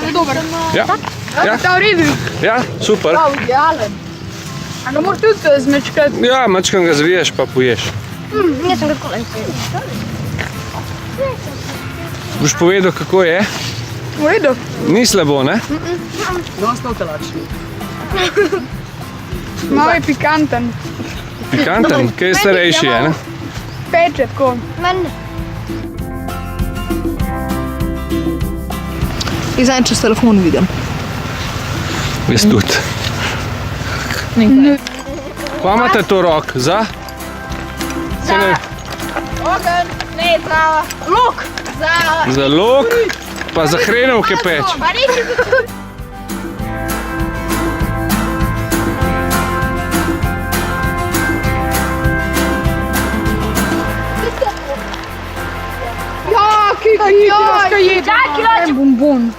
je dober. Ja. Ja. Ta v redu. Ja, super. Prav, idealen. A ga moraš tudi zmečkati? Ja, mačkam ga zviješ pa poješ. Nisem ga tako Boš povedal, kako je? V redu. Ni slabo, ne? Dosta utelačni. Malo je pikanten. Pikanten, kaj je starejši je, ne? Peče tako. Meni. Jaz en čez telefon vidim. Jaz tudi. Kva imate to rok? Za? Ogen, ne, trava. Luk. Za lok, pa za hrenovke peč. Pa reči. Ja, kaj je? Čakaj, Bombon.